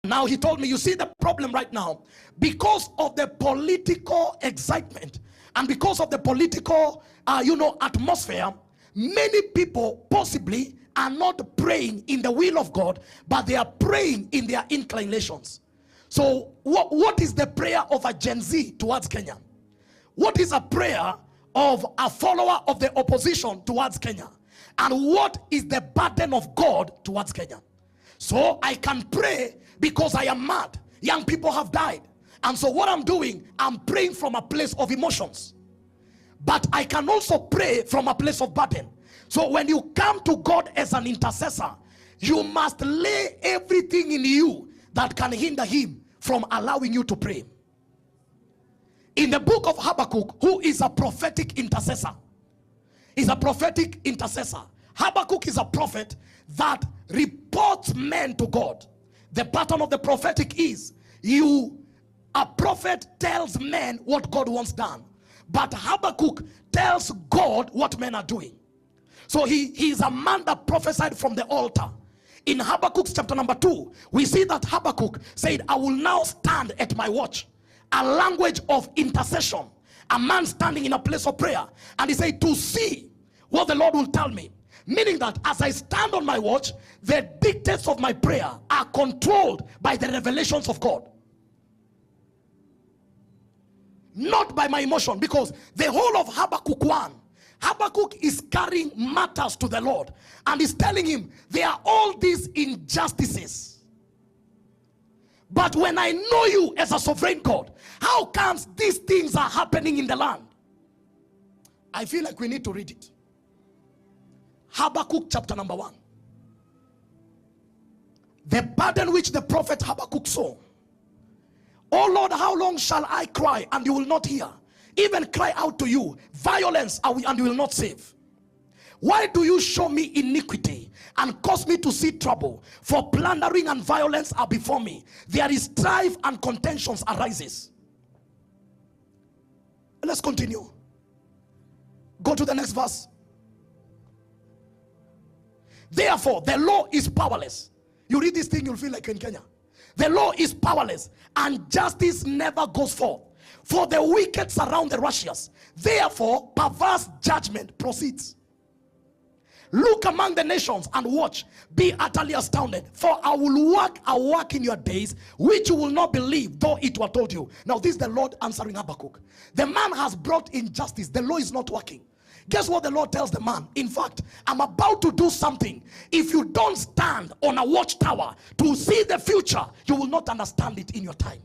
Now he told me, you see the problem right now, because of the political excitement and because of the political atmosphere, many people possibly are not praying in the will of God, but they are praying in their inclinations. So what is the prayer of a Gen Z towards Kenya? What is a prayer of a follower of the opposition towards Kenya? And what is the burden of God towards Kenya? So I can pray because I am mad. Young people have died. And so what I'm doing, I'm praying from a place of emotions. But I can also pray from a place of burden. So when you come to God as an intercessor, you must lay everything in you that can hinder him from allowing you to pray. In the book of Habakkuk, who is a prophetic intercessor, is a prophetic intercessor. Habakkuk is a prophet that reports men to God. The pattern of the prophetic is a prophet tells men what God wants done, but Habakkuk tells God what men are doing. So he is a man that prophesied from the altar. In Habakkuk chapter number 2, we see that Habakkuk said, I will now stand at my watch. A language of intercession, a man standing in a place of prayer. And he said, to see what the Lord will tell me. Meaning that as I stand on my watch, the dictates of my prayer are controlled by the revelations of God, not by my emotion. Because the whole of Habakkuk 1, Habakkuk is carrying matters to the Lord and is telling him there are all these injustices, but when I know you as a sovereign God, how comes these things are happening in the land? I feel like we need to read it. Habakkuk chapter number 1. The burden which the prophet Habakkuk saw. Oh Lord, how long shall I cry and you will not hear? Even cry out to you, violence and you will not save. Why do you show me iniquity and cause me to see trouble? For plundering and violence are before me. There is strife and contentions arises. Let's continue. Go to the next verse. Therefore, the law is powerless. You read this thing, you'll feel like in Kenya. The law is powerless and justice never goes forth. For the wicked surround the righteous. Therefore, perverse judgment proceeds. Look among the nations and watch. Be utterly astounded. For I will work a work in your days which you will not believe, though it were told you. Now this is the Lord answering Habakkuk. The man has brought injustice. The law is not working. Guess what the Lord tells the man? In fact, I'm about to do something. If you don't stand on a watchtower to see the future, you will not understand it in your time.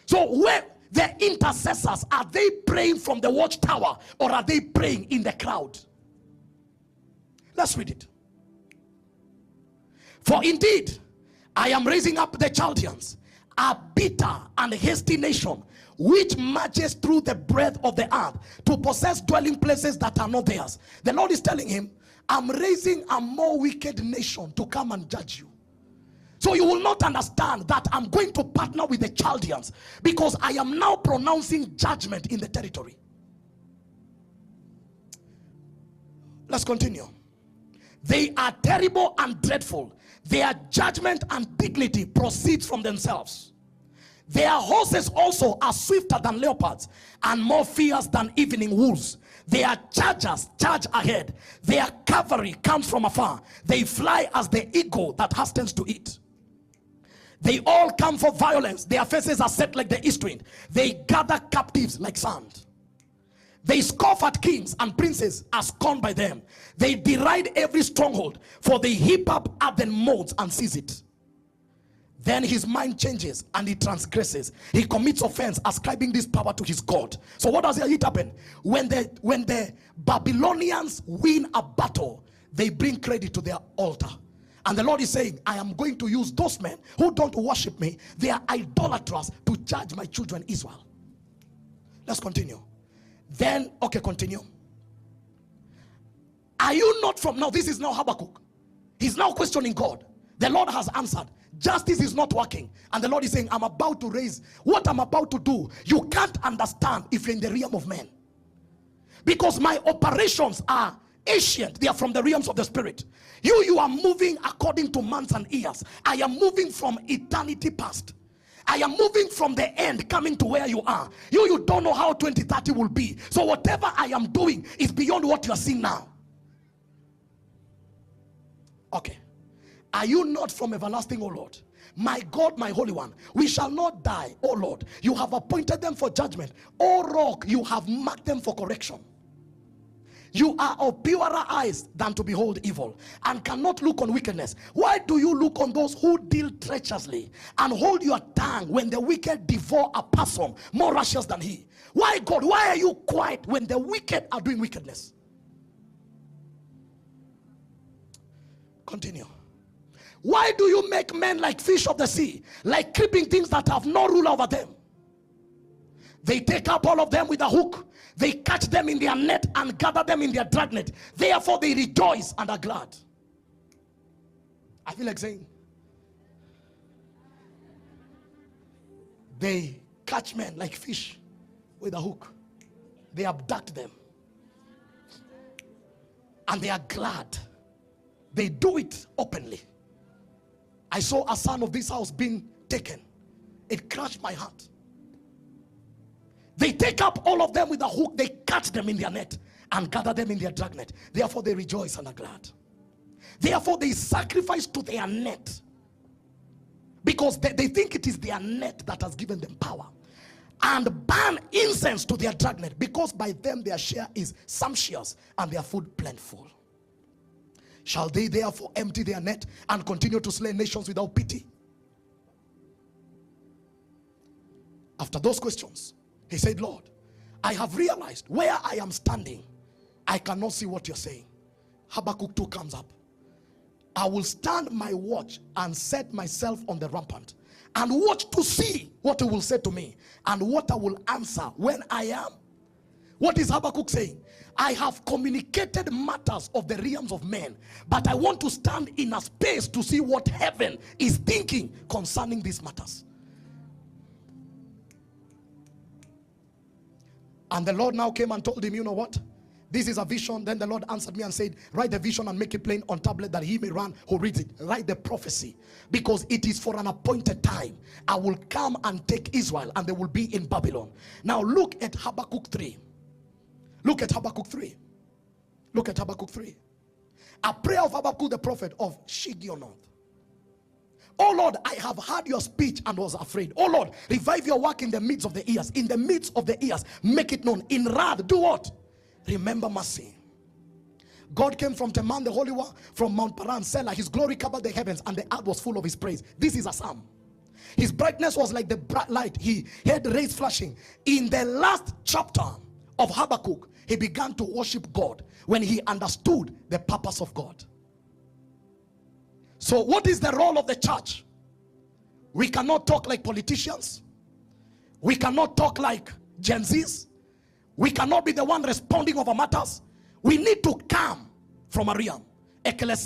So where the intercessors, are they praying from the watchtower or are they praying in the crowd? Let's read it. For indeed, I am raising up the Chaldeans, a bitter and hasty nation, which marches through the breadth of the earth to possess dwelling places that are not theirs. The Lord is telling him, I'm raising a more wicked nation to come and judge you. So you will not understand that I'm going to partner with the Chaldeans because I am now pronouncing judgment in the territory. Let's continue. They are terrible and dreadful. Their judgment and dignity proceeds from themselves. Their horses also are swifter than leopards and more fierce than evening wolves. Their chargers charge ahead. Their cavalry comes from afar. They fly as the eagle that hastens to eat. They all come for violence. Their faces are set like the east wind. They gather captives like sand. They scoff at kings and princes are scorned by them. They deride every stronghold, for they heap up earthen mounds and seize it. Then his mind changes and he transgresses. He commits offense, ascribing this power to his God. So what does it happen? When the Babylonians win a battle, they bring credit to their altar. And the Lord is saying, I am going to use those men who don't worship me. They are idolaters to judge my children Israel. Let's continue. Then, okay, continue. Are you not from, now this is now Habakkuk. He's now questioning God. The Lord has answered. Justice is not working. And the Lord is saying, I'm about to raise what I'm about to do. You can't understand if you're in the realm of men. Because my operations are ancient. They are from the realms of the spirit. You are moving according to months and years. I am moving from eternity past. I am moving from the end coming to where you are. You don't know how 2030 will be. So whatever I am doing is beyond what you are seeing now. Okay. Are you not from everlasting, O Lord? My God, my Holy One, we shall not die, O Lord. You have appointed them for judgment. O Rock, you have marked them for correction. You are of purer eyes than to behold evil, and cannot look on wickedness. Why do you look on those who deal treacherously, and hold your tongue when the wicked devour a person more righteous than he? Why, God, why are you quiet when the wicked are doing wickedness? Continue. Why do you make men like fish of the sea, like creeping things that have no rule over them? They take up all of them with a hook. They catch them in their net and gather them in their dragnet. Therefore they rejoice and are glad. I feel like saying, they catch men like fish with a hook. They abduct them. And they are glad. They do it openly. I saw a son of this house being taken. It crushed my heart. They take up all of them with a hook. They catch them in their net and gather them in their dragnet. Therefore they rejoice and are glad. Therefore they sacrifice to their net, because they think it is their net that has given them power, and burn incense to their dragnet, because by them their share is sumptuous and their food plentiful. Shall they therefore empty their net and continue to slay nations without pity? After those questions, he said, Lord, I have realized where I am standing, I cannot see what you're saying. Habakkuk 2 comes up. I will stand my watch and set myself on the rampart and watch to see what he will say to me and what I will answer when I am. What is Habakkuk saying? I have communicated matters of the realms of men, but I want to stand in a space to see what heaven is thinking concerning these matters. And the Lord now came and told him, you know what? This is a vision. Then the Lord answered me and said, write the vision and make it plain on tablet that he may run who reads it. Write the prophecy, because it is for an appointed time. I will come and take Israel and they will be in Babylon. Now look at Habakkuk 3. Look at Habakkuk 3. Look at Habakkuk 3. A prayer of Habakkuk the prophet of Shigionoth. Oh Lord, I have heard your speech and was afraid. Oh Lord, revive your work in the midst of the ears. In the midst of the ears, make it known. In wrath, do what? Remember mercy. God came from Teman, the Holy One, from Mount Paran, Selah. His glory covered the heavens and the earth was full of his praise. This is a psalm. His brightness was like the bright light. He had rays flashing. In the last chapter of Habakkuk, he began to worship God when he understood the purpose of God. So what is the role of the church? We cannot talk like politicians. We cannot talk like Gen Zs. We cannot be the one responding over matters. We need to come from a realm.